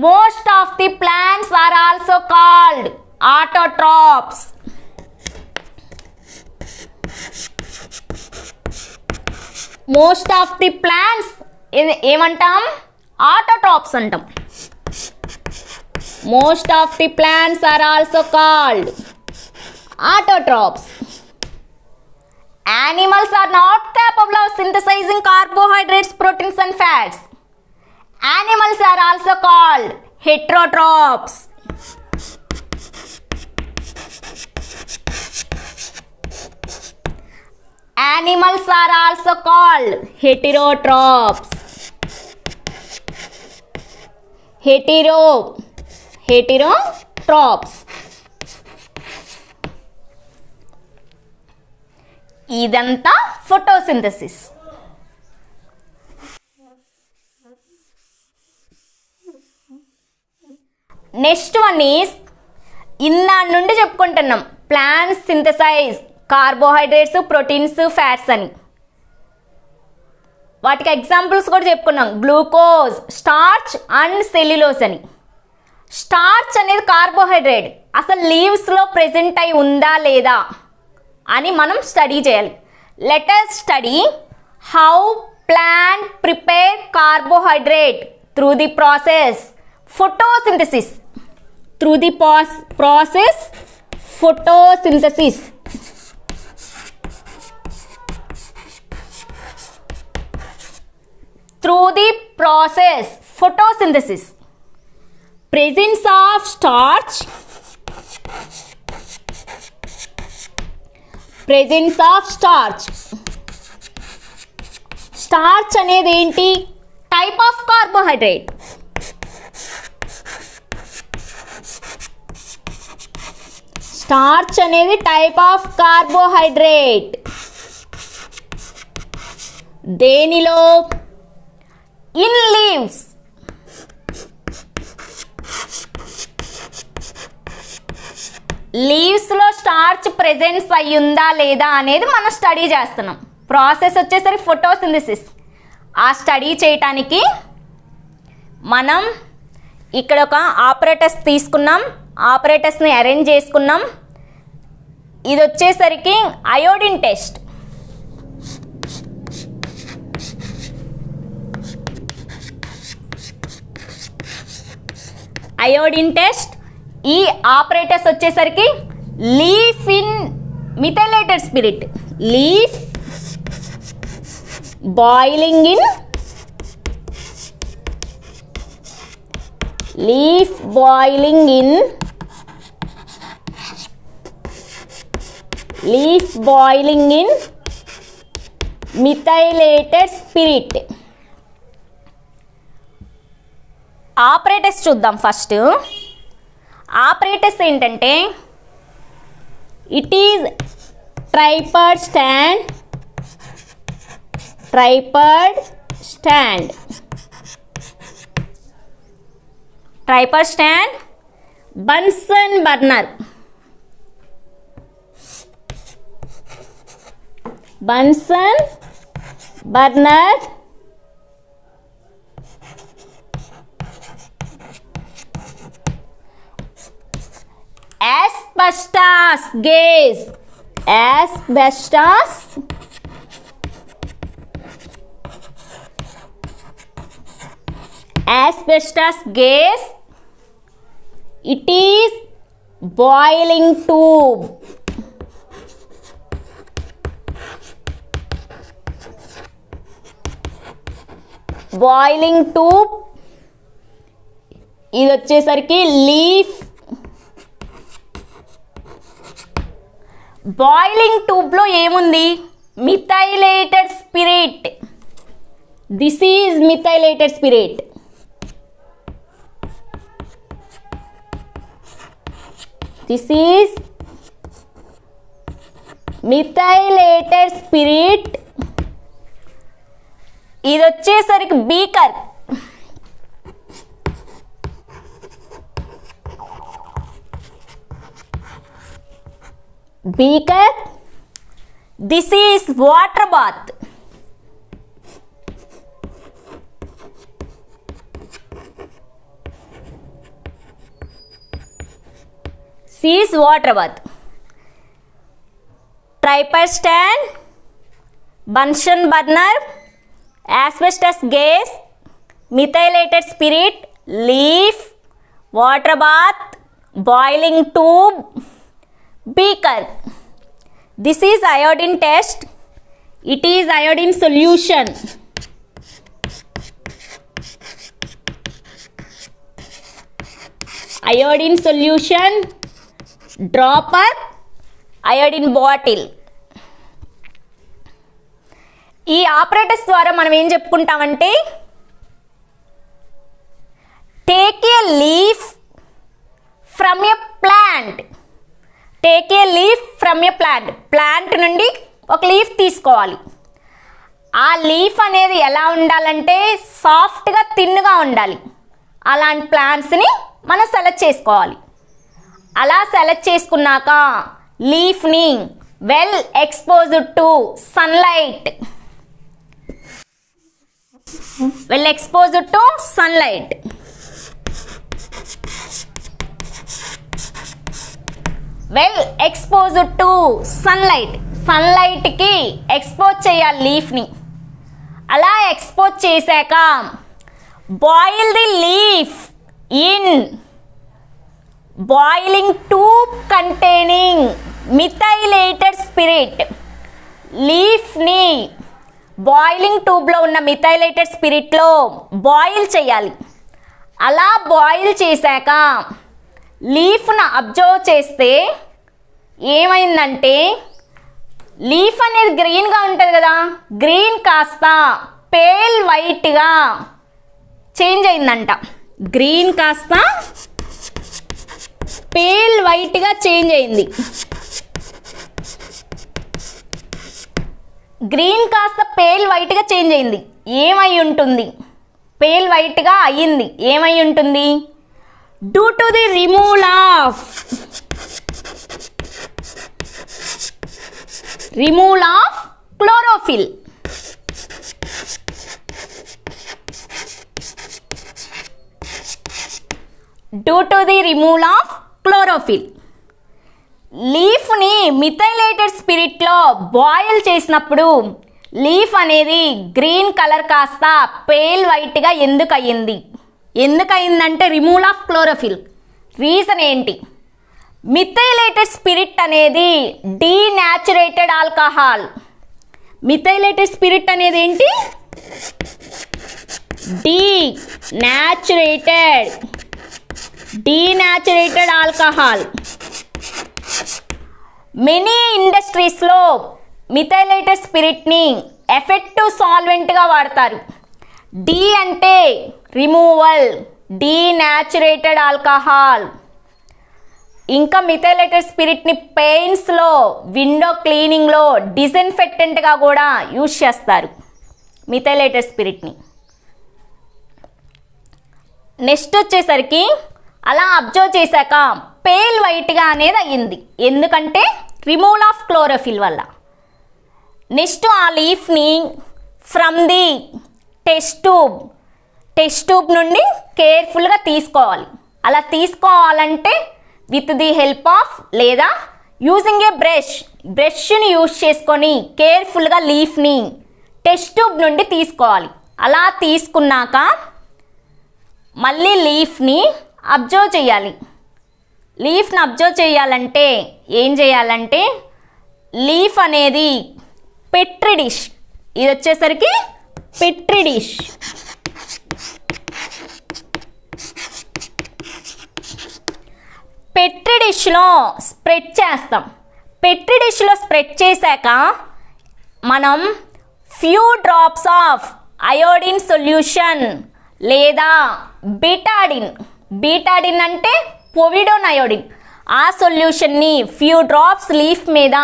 Speaker 1: most of the plants are also called autotrophs. Most of the plants ఏమంటాం? autotrophs అంటాం. Most of the plants are also called autotrophs. Animals are not capable of synthesizing carbohydrates, proteins and fats. Animals are also called heterotrophs. Animals are also called heterotrophs. Heterotrophs. ఇదంతా photosynthesis. Next one is ఇన్నాళ్ళ నుండి చెప్పుకుంటున్నాం plants synthesise carbohydrates, proteins, fats అని. వాటికి examples కూడా చెప్పుకున్నాం, glucose, starch and cellulose అని. Starch అనేది కార్బోహైడ్రేట్, అసలు లీవ్స్లో ప్రెజెంట్ అయి ఉందా లేదా అని మనం స్టడీ చేయాలి. Let us study how plant prepare carbohydrate through the process photosynthesis. Through the process photosynthesis. Through the process photosynthesis, presence of starch, presence of starch. Starch అనేది ఏంటి? Type of carbohydrate. స్టార్చ్ అనేది type of carbohydrate. దేనిలో? In leaves. లీవ్స్లో starch presence అయ్యిందా లేదా అనేది మనం study చేస్తున్నాం. ప్రాసెస్ వచ్చేసరికి ఫోటోసింథసిస్. ఆ స్టడీ చేయటానికి మనం ఇక్కడ ఒక ఆపరేటర్స్ తీసుకున్నాం, ఆపరేటర్స్ని అరేంజ్ చేసుకున్నాం. ఇది వచ్చేసరికి అయోడిన్ టెస్ట్. Iodine test. ఈ ఆపరేటర్స్ వచ్చేసరికి leaf in methylated spirit, leaf boiling in, leaf boiling in, leaf boiling in methylated spirit. Apparatus చూద్దాం. ఫస్ట్ ఆపరేటర్స్ ఏంటంటే it is tripod stand, tripod stand, tripod stand, Bunsen burner, Bunsen burner, asbestos gas, asbestos, asbestos gas. It is boiling tube, boiling tube. ఇది వచ్చేసరికి leaf. Boiling ట్యూబ్లో ఏముంది? Methylated spirit. This is methylated spirit. This is methylated spirit. ఇది వచ్చేసరికి beaker. beaker. This is water bath. This is water bath. Tripod stand, Bunsen burner, asbestos gas, methylated spirit, leaf, water bath, boiling tube, beaker. This is iodine test. It is iodine solution. Iodine solution, dropper, iodine bottle. ఈ apparatus ద్వారా మనం ఏం చెప్పుకుంటామంటే take a leaf from a plant. Take a leaf from a plant. Plant నుండి ఒక leaf తీసుకోవాలి. ఆ leaf అనేది ఎలా ఉండాలంటే సాఫ్ట్గా థిన్గా ఉండాలి. అలాంటి ప్లాంట్స్ని మనం సెలెక్ట్ చేసుకోవాలి. అలా సెలెక్ట్ చేసుకున్నాక లీఫ్ని well exposed to sunlight, well exposed to sunlight, well exposed to sunlight, సన్లైట్కి ఎక్స్పోజ్ చేయాలి లీఫ్ని. అలా ఎక్స్పోజ్ చేశాక boil the leaf in boiling tube containing methylated spirit. లీఫ్ని బాయిలింగ్ ట్యూబ్లో ఉన్న మిథైలేటెడ్ స్పిరిట్లో బాయిల్ చేయాలి. అలా బాయిల్ చేశాక లీఫ్ను అబ్జర్వ్ చేస్తే ఏమైందంటే లీఫ్ అనేది గ్రీన్గా ఉంటుంది కదా, గ్రీన్ కాస్త పేల్ వైట్గా చేంజ్ అయిందంట. గ్రీన్ కాస్త పేల్ వైట్గా చేంజ్ అయింది. గ్రీన్ కాస్త పేల్ వైట్గా చేంజ్ అయింది. ఏమై ఉంటుంది? పేల్ వైట్గా అయ్యింది. ఏమై ఉంటుంది? Due to the removal of chlorophyll. Due to the removal of chlorophyll. లీఫ్ని మిథైలేటెడ్ స్పిరిట్లో బాయిల్ చేసినప్పుడు లీఫ్ అనేది గ్రీన్ కలర్ కాస్త పేల్ వైట్గా ఎందుకు అయ్యింది? ఎందుకు అయిందంటే రిమూవల్ ఆఫ్ క్లోరోఫిల్. రీజన్ ఏంటి? మిథైలేటెడ్ స్పిరిట్ అనేది డీనాచురేటెడ్ ఆల్కహాల్. మిథైలేటెడ్ స్పిరిట్ అనేది ఏంటి? Denatured alcohol. మెనీ ఇండస్ట్రీస్లో మిథైలేటెడ్ స్పిరిట్ని ఎఫెక్టివ్ సాల్వెంట్గా వాడతారు. డి అంటే రిమూవల్, డీనాచురేటెడ్ ఆల్కహాల్. ఇంకా మిథైలేటెడ్ స్పిరిట్ని పెయింట్స్లో, విండో క్లీనింగ్లో డిస్ఇన్ఫెక్టెంట్గా కూడా యూజ్ చేస్తారు మిథైలేటెడ్ స్పిరిట్ని. నెక్స్ట్ వచ్చేసరికి అలా అబ్జర్వ్ చేశాక పేల్ వైట్గా అనేది అయ్యింది. ఎందుకంటే రిమూవల్ ఆఫ్ క్లోరోఫిల్ వల్ల. నెక్స్ట్ ఆ లీఫ్ని ఫ్రమ్ ది టెస్ట్ ట్యూబ్ నుండి కేర్ఫుల్గా తీసుకోవాలి. అలా తీసుకోవాలంటే విత్ ది హెల్ప్ ఆఫ్ లేదా యూజింగ్ ఏ బ్రష్ని యూజ్ చేసుకొని కేర్ఫుల్గా లీఫ్ని టెస్ట్ ట్యూబ్ నుండి తీసుకోవాలి. అలా తీసుకున్నాక మళ్ళీ లీఫ్ని అబ్జర్వ్ చేయాలి. లీఫ్ని అబ్జర్వ్ చేయాలంటే ఏం చేయాలంటే లీఫ్ అనేది పెట్రీ డిష్, ఇది వచ్చేసరికి పెట్రీ డిష్. పెట్రీ డిష్లో స్ప్రెడ్ చేస్తాం. పెట్రీ డిష్లో స్ప్రెడ్ చేశాక మనం few drops of iodine solution లేదా బీటాడిన్ అంటే పొవిడోన్ అయోడిన్, ఆ సొల్యూషన్ని ఫ్యూ డ్రాప్స్ లీఫ్ మీద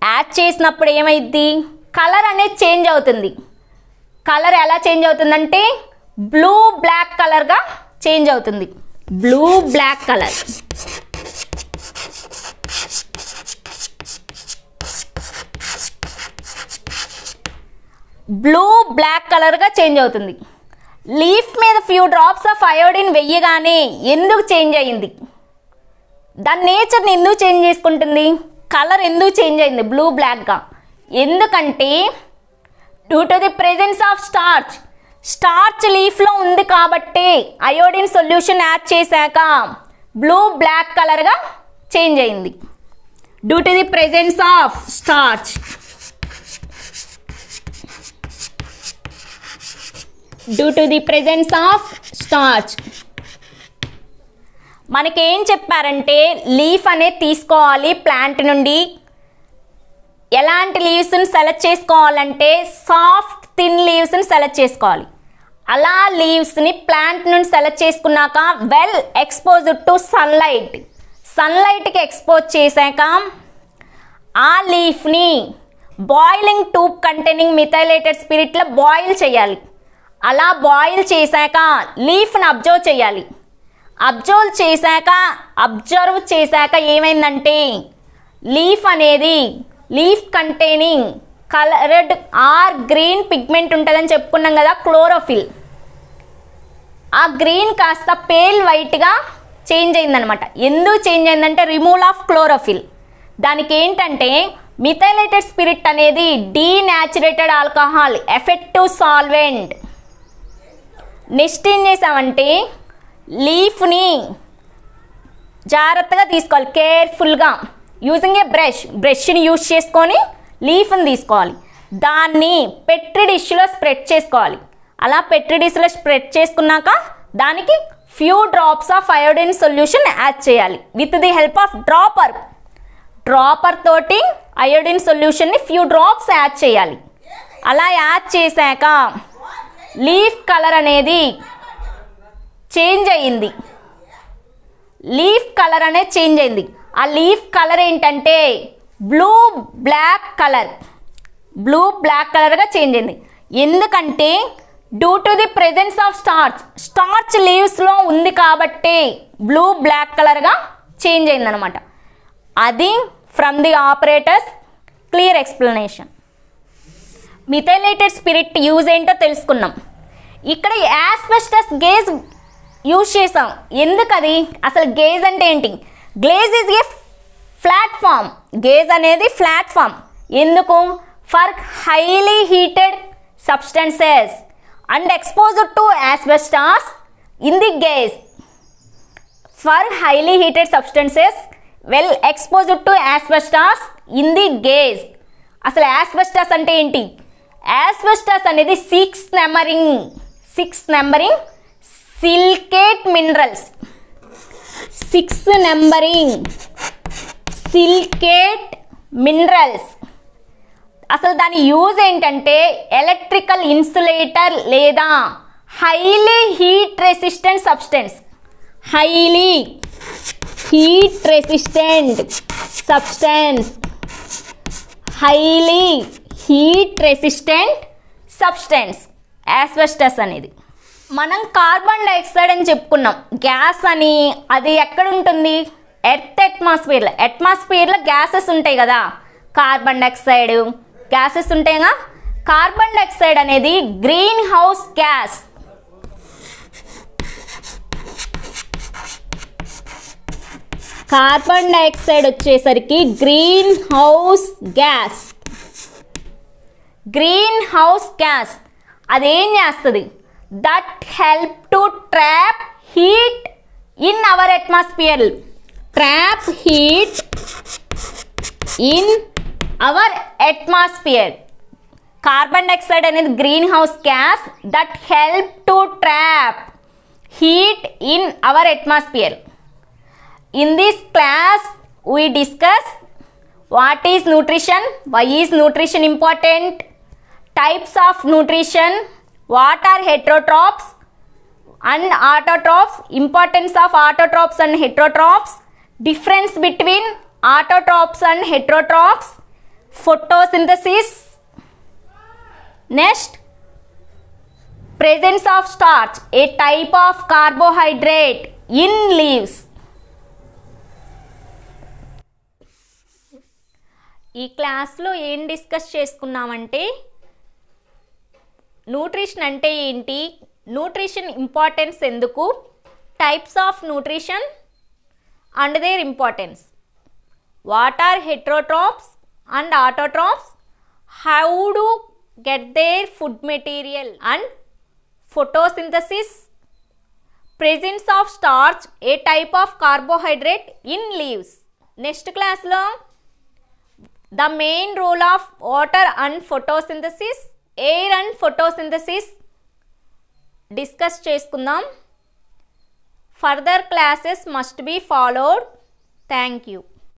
Speaker 1: యాడ్ చేసినప్పుడు ఏమైంది? కలర్ అనేది చేంజ్ అవుతుంది. కలర్ ఎలా చేంజ్ అవుతుందంటే బ్లూ బ్లాక్ కలర్గా చేంజ్ అవుతుంది. Blue black colour. Blue black కలర్గా చేంజ్ అవుతుంది. లీఫ్ మీద ఫ్యూ డ్రాప్స్ ఆఫ్ అయోడిన్ వెయ్యగానే ఎందుకు చేంజ్ అయ్యింది? దాని నేచర్ని ఎందుకు చేంజ్ చేసుకుంటుంది? కలర్ ఎందుకు చేంజ్ అయింది బ్లూ బ్లాక్గా? ఎందుకంటే due to the presence of starch లీఫ్లో ఉంది కాబట్టి అయోడిన్ సొల్యూషన్ యాడ్ చేశాక బ్లూ బ్లాక్ కలర్గా చేంజ్ అయింది. Due to the presence of starch. Due to the presence of starch. మనకేం చెప్పారంటే లీఫ్ అనేది తీసుకోవాలి ప్లాంట్ నుండి. ఎలాంటి లీవ్స్ని సెలెక్ట్ చేసుకోవాలంటే సాఫ్ట్ థిన్ లీవ్స్ని సెలెక్ట్ చేసుకోవాలి. అలా లీవ్స్ని ప్లాంట్ నుండి సెలెక్ట్ చేసుకున్నాక వెల్ ఎక్స్పోజ్డ్ టు సన్లైట్కి ఎక్స్పోజ్ చేశాక ఆ లీఫ్ని బాయిలింగ్ ట్యూబ్ కంటైనింగ్ మిథైలేటెడ్ స్పిరిట్లో బాయిల్ చేయాలి. అలా బాయిల్ చేశాక లీఫ్ని అబ్జర్వ్ చేశాక ఏమైందంటే leaf containing coloured or green pigment ఉంటుందని చెప్పుకున్నాం కదా, క్లోరోఫిల్. ఆ గ్రీన్ కాస్త పేల్ వైట్గా చేంజ్ అయిందనమాట. ఎందుకు చేంజ్ అయిందంటే రిమూవల్ ఆఫ్ క్లోరోఫిల్. దానికి ఏంటంటే మిథైలేటెడ్ స్పిరిట్ అనేది denatured alcohol, effective solvent. Next ఏం చేసామంటే లీఫ్ని జాగ్రత్తగా తీసుకోవాలి, కేర్ఫుల్గా యూజింగ్ ఏ బ్రష్ని యూజ్ చేసుకొని లీఫ్ని తీసుకోవాలి. దాన్ని పెట్రీ డిష్లో స్ప్రెడ్ చేసుకోవాలి. అలా పెట్రీ డిష్లో స్ప్రెడ్ చేసుకున్నాక దానికి few drops of iodine solution add చేయాలి with the help of dropper తోటి అయోడిన్ సొల్యూషన్ని ఫ్యూ డ్రాప్స్ యాడ్ చేయాలి. అలా యాడ్ చేశాక లీఫ్ కలర్ అనేది చేంజ్ అయ్యింది. ఆ లీఫ్ కలర్ ఏంటంటే బ్లూ బ్లాక్ కలర్గా చేంజ్ అయింది. ఎందుకంటే due to the presence of starch లీవ్స్లో ఉంది కాబట్టి బ్లూ బ్లాక్ కలర్గా చేంజ్ అయిందనమాట. అది from the apparatus clear explanation. Methylated spirit use ఏంటో తెలుసుకున్నాం. ఇక్కడ యాస్బెస్టస్ గేజ్ యూజ్ చేసాం. ఎందుకది? అసలు గేజ్ అంటే ఏంటి? Glaze is a platform. Gauge అనేది ప్లాట్ఫామ్. ఎందుకు? For highly heated substances and exposed to asbestos in the gauge. For highly heated substances well exposed to asbestos in the gauge. అసలు asbestos అంటే ఏంటి? Asbestos అనేది six numbering silicate minerals. 6 numbering silicate minerals. అసలు దాని use ఏంటంటే electrical insulator లేదా highly heat resistant substance. Highly heat resistant substance asbestos అనేది. మనం కార్బన్ డైఆక్సైడ్ అని చెప్పుకున్నాం, గ్యాస్ అని. అది ఎక్కడ ఉంటుంది? ఎర్త్ అట్మాస్ఫియర్లో గ్యాసెస్ ఉంటాయి కదా, కార్బన్ డైఆక్సైడ్ గ్యాసెస్ ఉంటాయిగా. కార్బన్ డైఆక్సైడ్ అనేది greenhouse gas. Carbon dioxide వచ్చేసరికి గ్రీన్ హౌస్ గ్యాస్. అదేం చేస్తుంది? That help to trap heat in our atmosphere. Carbon dioxide అనేది greenhouse gas that help to trap heat in our atmosphere. In this class, we discuss what is nutrition, why is nutrition important, types of nutrition, what are heterotrophs and autotrophs, importance of autotrophs and heterotrophs, difference between autotrophs and heterotrophs, photosynthesis. Next, presence of starch, a type of carbohydrate in leaves. ఈ క్లాస్లో ఏం discuss చేసుకున్నామంటే nutrition అంటే ఏంటి, nutrition importance ఎందుకు, types of nutrition and their importance, what are heterotrophs and autotrophs, how do get their food material and photosynthesis, presence of starch a type of carbohydrate in leaves. Next క్లాస్లో the main role of water and photosynthesis, air and photosynthesis discuss చేసుకుందాం. Further classes must be followed. Thank you.